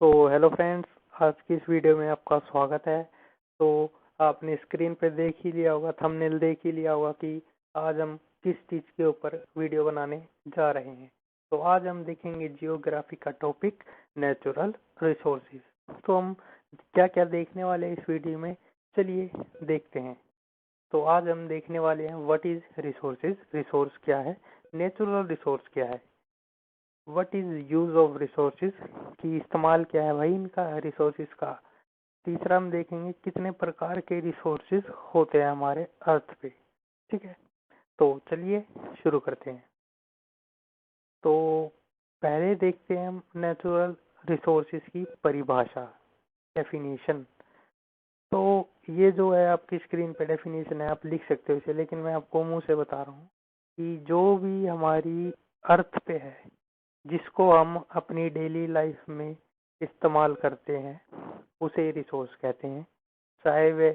तो hello friends, आज की इस वीडियो में आपका स्वागत है। तो आपने स्क्रीन पे देख ही लिया होगा, थंबनेल देख ही लिया होगा कि आज हम किस चीज़ के ऊपर वीडियो बनाने जा रहे हैं। तो आज हम देखेंगे जियोग्राफी का टॉपिक, नेचुरल रिसोर्सेज। तो हम क्या क्या देखने वाले हैं इस वीडियो में, चलिए देखते हैं। तो आज हम देखने वाले हैं व्हाट इज रिसोर्सेज, रिसोर्स क्या है, नेचुरल रिसोर्स क्या है, what is use of resources की इस्तेमाल क्या है भाई इनका, रिसोर्सेज का। तीसरा हम देखेंगे कितने प्रकार के रिसोर्सेज होते हैं हमारे अर्थ पे। ठीक है, तो चलिए शुरू करते हैं। तो पहले देखते हैं हम नेचुरल रिसोर्सेज की परिभाषा, डेफिनेशन। तो ये जो है आपकी स्क्रीन पे डेफिनेशन है, आप लिख सकते हो इसे, लेकिन मैं आपको मुंह से बता रहा हूँ कि जो भी हमारी अर्थ पे है, जिसको हम अपनी डेली लाइफ में इस्तेमाल करते हैं, उसे रिसोर्स कहते हैं। चाहे वे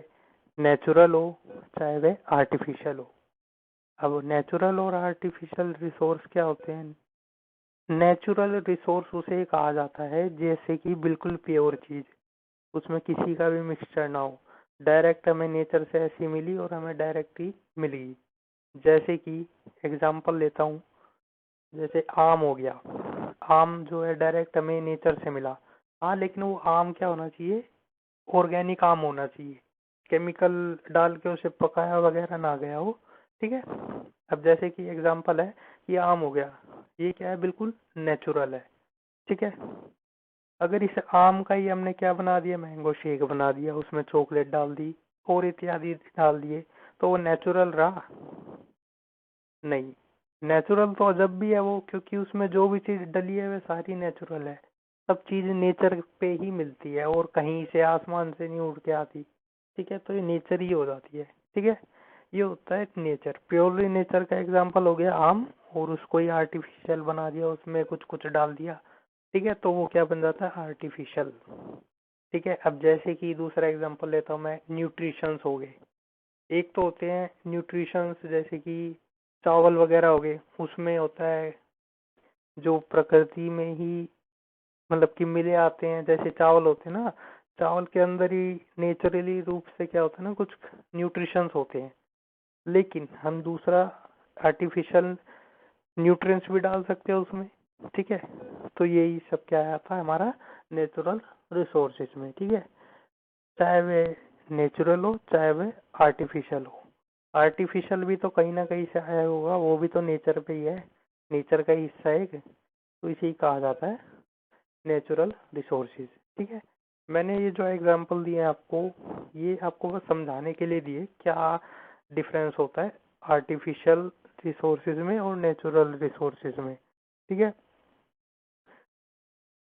नेचुरल हो, चाहे वे आर्टिफिशियल हो। अब नेचुरल और आर्टिफिशियल रिसोर्स क्या होते हैं? नेचुरल रिसोर्स उसे कहा जाता है जैसे कि बिल्कुल प्योर चीज, उसमें किसी का भी मिक्सचर ना हो, डायरेक्ट हमें नेचर से ऐसी मिली और हमें डायरेक्ट ही मिल गई। जैसे कि एग्जांपल लेता हूँ, जैसे आम हो गया। आम जो है डायरेक्ट हमें नेचर से मिला। हाँ, लेकिन वो आम क्या होना चाहिए? ऑर्गेनिक आम होना चाहिए, केमिकल डाल के उसे पकाया वगैरह ना गया हो। ठीक है। अब जैसे कि एग्जांपल है, ये आम हो गया, ये क्या है? बिल्कुल नेचुरल है। ठीक है। अगर इस आम का ही हमने क्या बना दिया, मैंगो शेक बना दिया, उसमें चॉकलेट डाल दी और इत्यादि डाल दिए, तो वो नेचुरल रहा? नहीं। नेचुरल तो जब भी है वो, क्योंकि उसमें जो भी चीज डली है वह सारी नेचुरल है। सब चीज नेचर पे ही मिलती है और कहीं से आसमान से नहीं उड़ के आती। ठीक है, तो ये नेचर ही हो जाती है। ठीक है, ये होता है नेचर, प्योरली नेचर का एग्जांपल हो गया आम, और उसको ही आर्टिफिशियल बना दिया, उसमें कुछ कुछ डाल दिया। ठीक है, तो वो क्या बन जाता है? आर्टिफिशियल। ठीक है। अब जैसे कि दूसरा एग्जांपल लेता हूँ मैं, न्यूट्रिशंस हो गए। एक तो होते हैं न्यूट्रिशंस जैसे कि चावल वगैरह हो गए, उसमें होता है जो प्रकृति में ही मतलब कि मिले आते हैं। जैसे चावल होते हैं ना, चावल के अंदर ही नेचुरली रूप से क्या होता है ना, कुछ न्यूट्रिशंस होते हैं। लेकिन हम दूसरा आर्टिफिशियल न्यूट्रिएंट्स भी डाल सकते हैं उसमें। ठीक है, तो यही सब क्या आता है हमारा नेचुरल रिसोर्सेज में। ठीक है, चाहे वे नेचुरल हो चाहे वे आर्टिफिशियल हो। आर्टिफिशियल भी तो कहीं ना कहीं से आया होगा, वो भी तो नेचर पे ही है, नेचर का ही हिस्सा है एक, तो इसे ही कहा जाता है नेचुरल रिसोर्सेज। ठीक है, मैंने ये जो एग्जांपल दिए आपको, ये आपको बस समझाने के लिए दिए क्या डिफरेंस होता है आर्टिफिशियल रिसोर्सेज में और नेचुरल रिसोर्सेज में। ठीक है,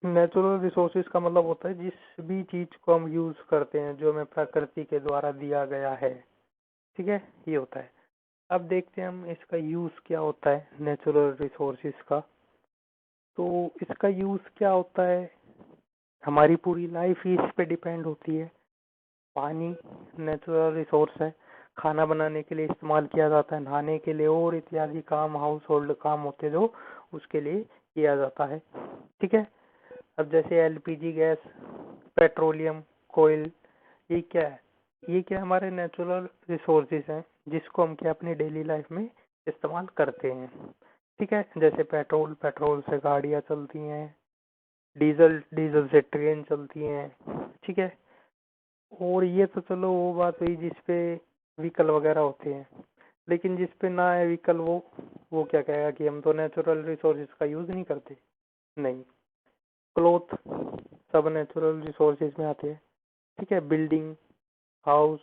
नेचुरल रिसोर्सेज का मतलब होता है जिस भी चीज को हम यूज करते हैं जो हमें प्रकृति के द्वारा दिया गया है। ठीक है, ये होता है। अब देखते हैं हम इसका यूज क्या होता है नेचुरल रिसोर्सेज का। तो इसका यूज क्या होता है, हमारी पूरी लाइफ ही इस पे डिपेंड होती है। पानी नेचुरल रिसोर्स है, खाना बनाने के लिए इस्तेमाल किया जाता है, नहाने के लिए और इत्यादि काम, हाउस होल्ड काम होते जो, उसके लिए किया जाता है। ठीक है। अब जैसे एलपीजी गैस, पेट्रोलियम, कोयल, ये क्या है? ये क्या हमारे नेचुरल रिसोर्सेज हैं जिसको हम क्या अपनी डेली लाइफ में इस्तेमाल करते हैं। ठीक है, जैसे पेट्रोल, पेट्रोल से गाड़ियाँ चलती हैं, डीजल, डीजल से ट्रेन चलती हैं। ठीक है, और ये तो चलो वो बात हुई जिसपे व्हीकल वगैरह होते हैं, लेकिन जिसपे ना है व्हीकल, वो क्या कहेगा कि हम तो नेचुरल रिसोर्सेज का यूज नहीं करते। नहीं। क्लोथ सब नेचुरल रिसोर्सेज में आते हैं। ठीक है, बिल्डिंग, हाउस,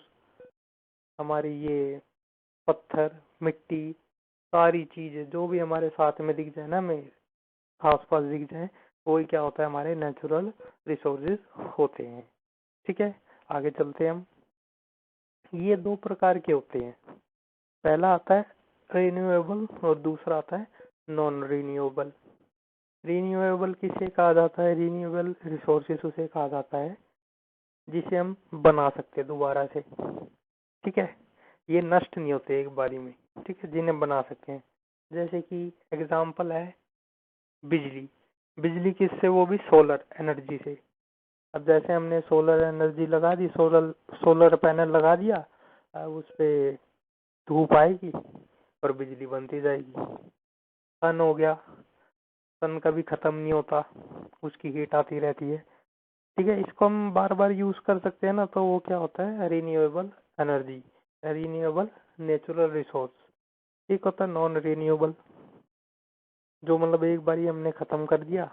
हमारी ये पत्थर, मिट्टी, सारी चीजें जो भी हमारे साथ में दिख जाए ना, हमें आसपास दिख जाए, वही क्या होता है? हमारे नेचुरल रिसोर्सेज होते हैं। ठीक है, आगे चलते हैं हम। ये दो प्रकार के होते हैं, पहला आता है रिन्यूएबल और दूसरा आता है नॉन रिन्यूएबल। रिन्यूएबल किसे कहा जाता है? रिन्यूएबल रिसोर्सेज उसे कहा जाता है जिसे हम बना सकते हैं दोबारा से। ठीक है, ये नष्ट नहीं होते एक बारी में। ठीक है, जिन्हें बना सकते हैं। जैसे कि एग्जांपल है बिजली। बिजली किससे? वो भी सोलर एनर्जी से। अब जैसे हमने सोलर एनर्जी लगा दी, सोलर पैनल लगा दिया, अब उस पे धूप आएगी और बिजली बनती जाएगी। सन हो गया, सन कभी खत्म नहीं होता, उसकी हीट आती रहती है। ठीक है, इसको हम बार बार यूज कर सकते हैं ना, तो वो क्या होता है, renewable energy, renewable natural resource. एक होता है नॉन रिन्यूएबल, जो मतलब एक बार ही हमने खत्म कर दिया,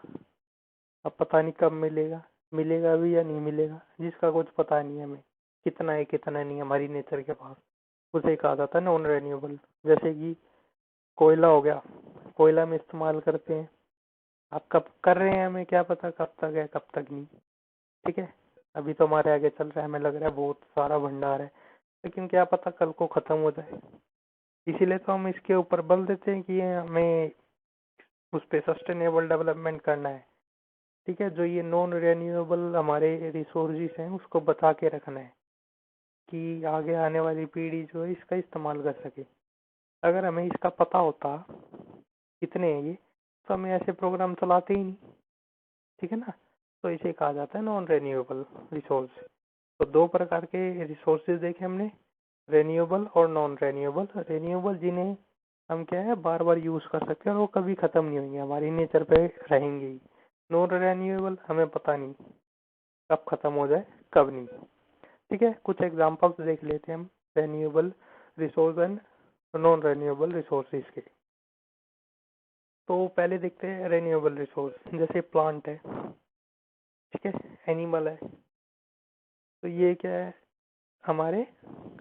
अब पता नहीं कब मिलेगा, मिलेगा भी या नहीं मिलेगा, जिसका कुछ पता नहीं है हमें, कितना है कितना नहीं है हमारी नेचर के पास, उसे कहा जाता है नॉन रिन्यूएबल। जैसे कि कोयला हो गया, कोयला में इस्तेमाल करते हैं, आप कब कर रहे हैं हमें क्या पता कब तक है कब तक नहीं। ठीक है, अभी तो हमारे आगे चल रहा है, हमें लग रहा है बहुत सारा भंडार है, लेकिन क्या पता कल को खत्म हो जाए। इसीलिए तो हम इसके ऊपर बल देते हैं कि हमें उस पर सस्टेनेबल डेवलपमेंट करना है। ठीक है, जो ये नॉन रिन्यूएबल हमारे रिसोर्सेज हैं उसको बचा के रखना है कि आगे आने वाली पीढ़ी जो है इसका इस्तेमाल कर सके। अगर हमें इसका पता होता कितने हैं ये, तो हमें ऐसे प्रोग्राम चलाते ही नहीं। ठीक है ना, तो इसे कहा जाता है नॉन रिन्यूएबल रिसोर्स। तो दो प्रकार के रिसोर्सेज देखे हमने, रिन्यूएबल और नॉन रिन्यूएबल। रिन्यूएबल जिन्हें हम क्या है बार बार यूज कर सकते हैं और वो कभी खत्म नहीं होंगे, हमारी नेचर पे रहेंगे ही। नॉन रिन्यूएबल हमें पता नहीं कब खत्म हो जाए कब नहीं। ठीक है, कुछ एग्जांपल्स देख लेते हैं हम renewable resource and non renewable resources के। तो पहले देखते हैं रिन्यूएबल रिसोर्स, जैसे प्लांट है, ठीक है, एनिमल है, तो ये क्या है, हमारे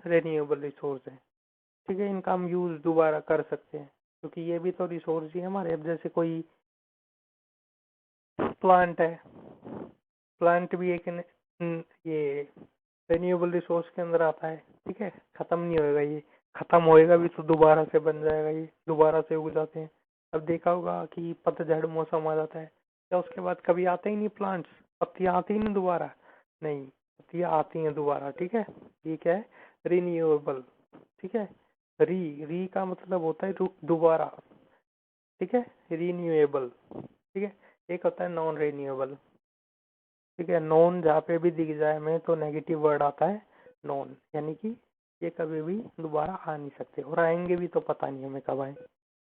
रिन्यूएबल रिसोर्स है। ठीक है, इनका हम यूज दोबारा कर सकते हैं, क्योंकि ये भी तो रिसोर्स ही है हमारे। अब जैसे कोई प्लांट है, प्लांट भी एक ये रिन्यूएबल रिसोर्स के अंदर आता है। ठीक है, खत्म नहीं होएगा ये, खत्म होएगा भी तो दोबारा से बन जाएगा, ये दोबारा से उग जाते हैं। अब देखा होगा कि पतझड़ मौसम आ जाता है, क्या उसके बाद कभी आते ही नहीं प्लांट्स, पत्तियां आती ही नहीं दोबारा, नहीं, पत्तियां आती हैं दोबारा। ठीक है, ये क्या है, रिन्यूएबल। ठीक है, री री का मतलब होता है दोबारा। ठीक है, रिन्यूएबल। ठीक है, एक होता है नॉन रिन्यूएबल। ठीक है, नॉन जहाँ पे भी दिख जाए हमें तो नेगेटिव वर्ड आता है नॉन, यानी कि ये कभी भी दोबारा आ नहीं सकते, और आएंगे भी तो पता नहीं हमें कब आए।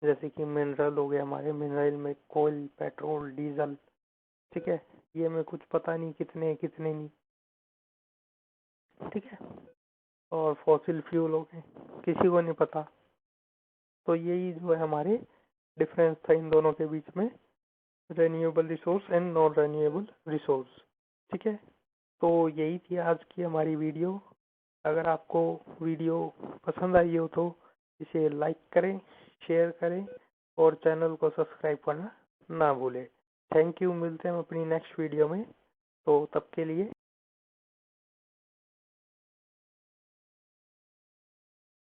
जैसे कि मिनरल हो गए हमारे, मिनरल में कोल, पेट्रोल, डीजल। ठीक है, ये हमें कुछ पता नहीं कितने कितने नहीं। ठीक है, और फॉसिल फ्यूल हो गए, किसी को नहीं पता। तो यही जो है हमारे डिफरेंस था इन दोनों के बीच में, renewable resource and non renewable resource. ठीक है, तो यही थी आज की हमारी वीडियो। अगर आपको वीडियो पसंद आई हो तो इसे लाइक करें, शेयर करें और चैनल को सब्सक्राइब करना ना भूलें। थैंक यू, मिलते हैं अपनी नेक्स्ट वीडियो में, तो तब के लिए